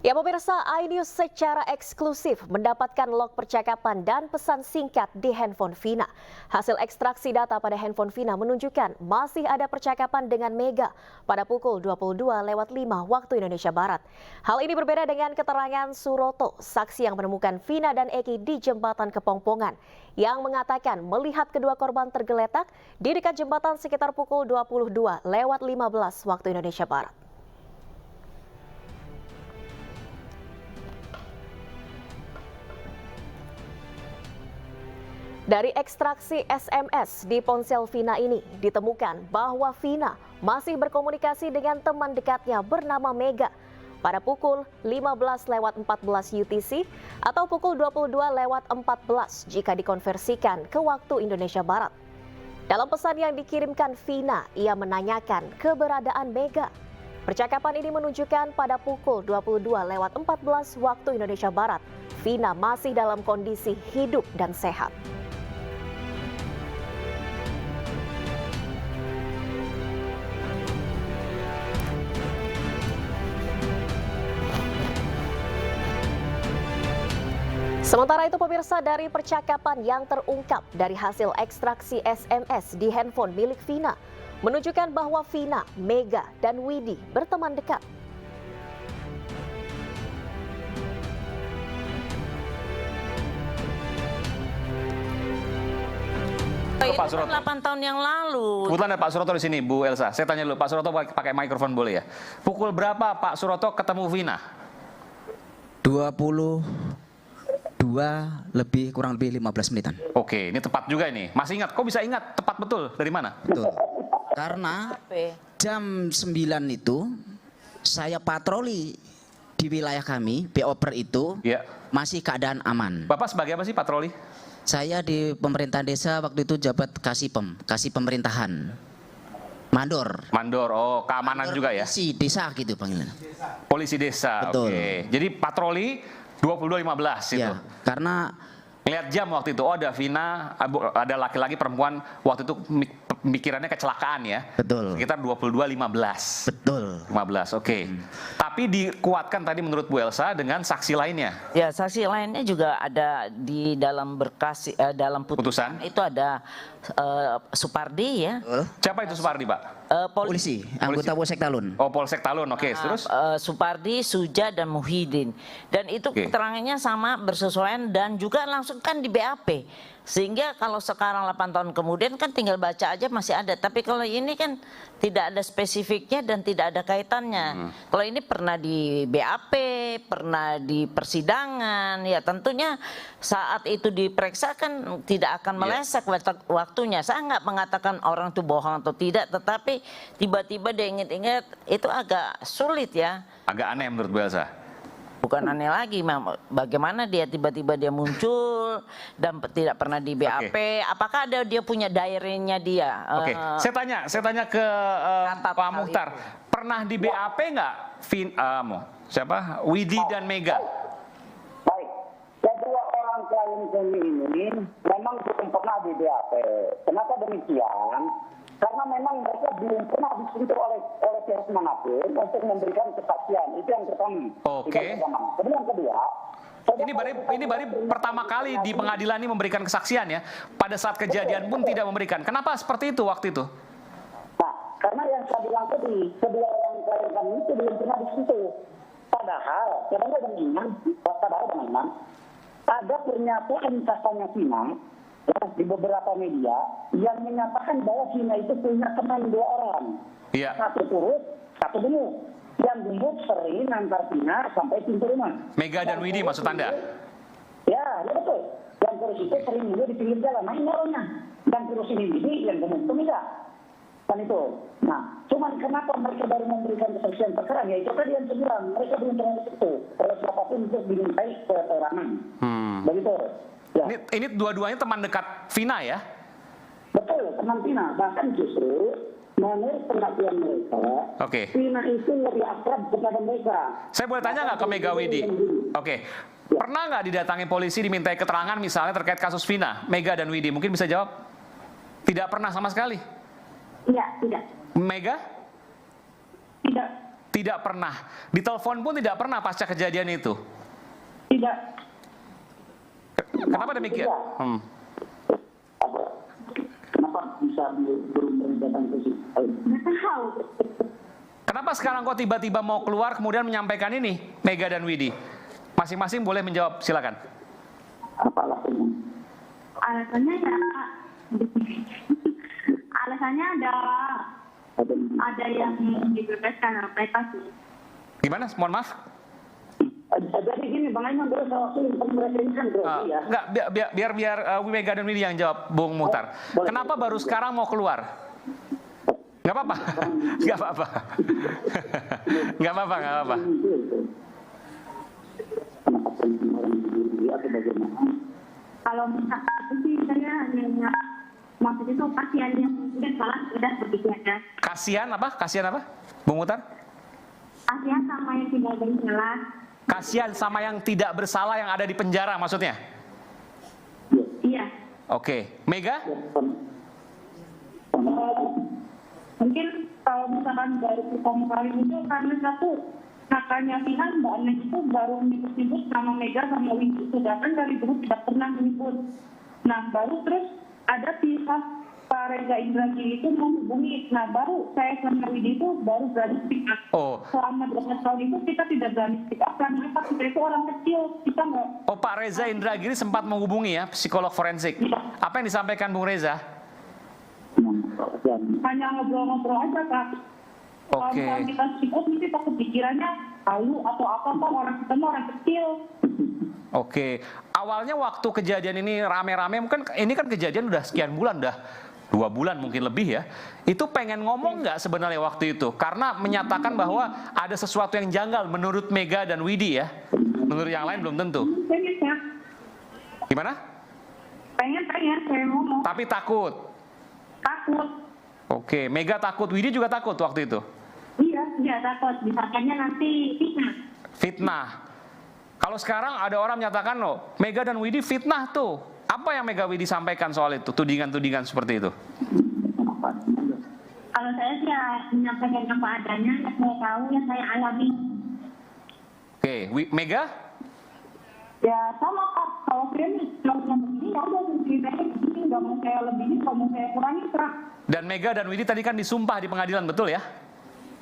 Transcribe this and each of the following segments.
Ya pemirsa, iNews secara eksklusif mendapatkan log percakapan dan pesan singkat di handphone Vina. Hasil ekstraksi data pada handphone Vina menunjukkan masih ada percakapan dengan Mega pada pukul 22:05 waktu Indonesia Barat. Hal ini berbeda dengan keterangan Suroto, saksi yang menemukan Vina dan Eki di jembatan Kepongpongan, yang mengatakan melihat kedua korban tergeletak di dekat jembatan sekitar pukul 22:15 waktu Indonesia Barat. Dari ekstraksi SMS di ponsel Vina ini ditemukan bahwa Vina masih berkomunikasi dengan teman dekatnya bernama Mega pada pukul 15:14 UTC atau pukul 22:14 jika dikonversikan ke waktu Indonesia Barat. Dalam pesan yang dikirimkan Vina, ia menanyakan keberadaan Mega. Percakapan ini menunjukkan pada pukul 22:14 waktu Indonesia Barat, Vina masih dalam kondisi hidup dan sehat. Sementara itu pemirsa, dari percakapan yang terungkap dari hasil ekstraksi SMS di handphone milik Vina menunjukkan bahwa Vina, Mega, dan Widi berteman dekat. Pak Suroto. 8 tahun yang lalu. Kebetulan ada Pak Suroto di sini, Bu Elsa. Saya tanya dulu, Pak Suroto pakai mikrofon boleh ya? Pukul berapa Pak Suroto ketemu Vina? 22 kurang lebih 15 menitan. Oke, ini tepat juga ini. Masih ingat? Kok bisa ingat? Tepat betul. Dari mana? Betul. Karena jam 9 itu saya patroli di wilayah kami, BOPER itu Ya. masih keadaan aman. Bapak sebagai apa sih patroli? Saya di pemerintahan desa waktu itu jabat kasih pemerintahan. Mandor. Mandor, oh keamanan Mandor juga ya? Polisi desa gitu panggilan. Polisi desa, Betul. oke. Jadi patroli 22:15 itu. Ya, karena Lihat jam waktu itu, oh ada Vina, ada laki-laki perempuan, waktu itu pikirannya kecelakaan ya. betul. Sekitar 22:15. Betul. 15, oke. Tapi dikuatkan tadi menurut Bu Elsa dengan saksi lainnya. Ya, saksi lainnya juga ada di dalam berkas dalam putusan. Itu ada Supardi ya. Siapa itu Supardi, Pak? Polisi, anggota Polsek Talun. Oh, Polsek Talun, oke. Terus? Supardi, Suja, dan Muhyiddin. Dan itu keterangannya sama, bersesuaian, dan juga langsung kan di BAP. Sehingga kalau sekarang 8 tahun kemudian kan tinggal baca aja masih ada. Tapi kalau ini kan tidak ada spesifiknya dan tidak ada kaitannya. Kalau ini pernah di BAP, pernah di persidangan, ya tentunya saat itu diperiksa kan tidak akan meleset waktunya. Saya nggak mengatakan orang itu bohong atau tidak, tetapi tiba-tiba dia ingat-ingat itu agak sulit ya. Agak aneh menurut Bu Elsa. Bukan aneh lagi, bagaimana dia tiba-tiba dia muncul dan tidak pernah di BAP. Apakah ada dia punya diary-nya dia? Oke, saya tanya ke Pak Mukhtar. Pernah di BAP nggak siapa? Widi dan Mega? Baik, kedua orang klien kami ini memang belum pernah di BAP. Kenapa demikian? Karena memang mereka belum pernah disentuh oleh pihak manapun untuk memberikan kesaksian. Itu yang pertama. Oke. Kemudian yang kedua, ini baru pertama kali di pengadilan ini memberikan kesaksian ya. Pada saat kejadian pun tidak memberikan. Kenapa seperti itu waktu itu? Nah, karena yang saya bilang tadi, kedua orang klien kami itu belum pernah disentuh. Padahal memang ada pernyataan katanya Vina di beberapa media yang menyatakan bahwa Vina itu punya teman 2 orang. Iya. Satu turut, satu gemuk. Yang gemuk sering antar Vina sampai pintu rumah. Mega dan Widi maksud Anda? Ya betul. Yang terus itu sering juga di pinggir jalan, main orangnya. Dan terus ini Widi, yang gemuk itu Mega. Kan itu. Nah, cuman kenapa mereka baru memberikan kesaksian perkara? Ya itu tadi yang saya bilang, mereka belum pernah itu. Oleh siapapun untuk dimintai keterangan. Begitu. Ya. Ini dua-duanya teman dekat Vina ya? Betul, teman Vina. Bahkan justru menurut pengakuan mereka, Vina itu lebih akrab kepada mereka. Saya boleh tanya nggak ke Mega Widi? Oke. Pernah nggak didatangi polisi dimintai keterangan misalnya terkait kasus Vina, Mega dan Widi? Mungkin bisa jawab? Tidak pernah sama sekali? Iya, tidak. Mega? Tidak. Tidak pernah. Ditelepon pun tidak pernah pasca kejadian itu. Tidak. Kenapa demikian? Apa? Kenapa bisa belum datang ke situ? Nggak tahu. Kenapa sekarang kok tiba-tiba mau keluar kemudian menyampaikan ini, Mega dan Widi? Masing-masing boleh menjawab, silakan. Apa alasannya? Alasannya ya, alasannya ada yang dibebaskan mereka sih. Gimana? Mohon maaf. Jadi gini, Bang Aiman terus mereferensikan ya. Enggak, biar Mega dan Widi yang jawab, Bung Muhtar. Kenapa baru sekarang mau keluar? Nggak apa-apa, nggak apa-apa, nggak apa-apa, nggak apa-apa. Kalau misalkan itu sih saya hanya maksud itu kasihan yang mungkin salah sudah begitu aja. Kasihan apa? Kasihan apa, Bung Muhtar? Kasihan sama yang tidak bersalah. Kasihan sama yang tidak bersalah yang ada di penjara maksudnya? Iya. Oke, Mega? Mungkin kalau misalkan baru pertama kali itu karena satu kakaknya Vina Mbak Neng itu baru menyebut sama Mega sama Widi, sedangkan dari dulu tidak pernah menyebut. Nah baru terus ada pihak Pak Reza Indragiri itu menghubungi. Nah baru saya sama Widi itu baru berani speak up. Oh. Selama 12 tahun itu kita tidak berani speak up karena kita itu orang kecil, kita nggak. Oh, Pak Reza Indragiri sempat menghubungi ya, psikolog forensik. Apa yang disampaikan Bung Reza? Hanya ngobrol-ngobrol aja Kak. Kalau Oke. misalnya kita speak up mesti takut pikirannya tahu atau apa kan orang kita mah orang kecil. Oke, awalnya waktu kejadian ini rame-rame, mungkin ini kan kejadian udah sekian bulan, udah 2 bulan mungkin lebih ya. Itu pengen ngomong nggak sebenarnya waktu itu? Karena menyatakan bahwa ada sesuatu yang janggal menurut Mega dan Widi ya. Menurut yang lain belum tentu. Pengen Kak. Gimana? Pengen saya ngomong. Tapi takut. Takut. Oke, Mega takut, Widi juga takut waktu itu. Iya takut. Disangkanya nanti fitnah. Fitnah. Kalau sekarang ada orang menyatakan loh, Mega dan Widi fitnah tuh. Apa yang Mega Widi sampaikan soal itu? Tudingan-tudingan seperti itu. Kalau saya sih ya menyampaikan apa adanya, yang saya tahu, yang saya alami. Oke, Mega? Ya sama Kak. Kalau saya nih, kalau yang begini, ya udah ceritanya begini. Nggak mau saya lebihin, nggak mau saya kurangi Kak. Dan Mega dan Widi tadi kan disumpah di pengadilan, betul ya?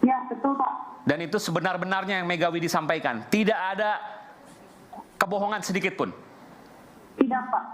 Ya betul Kak. Dan itu sebenar-benarnya yang Mega Widi sampaikan. Tidak ada kebohongan sedikit pun. Tidak Pak.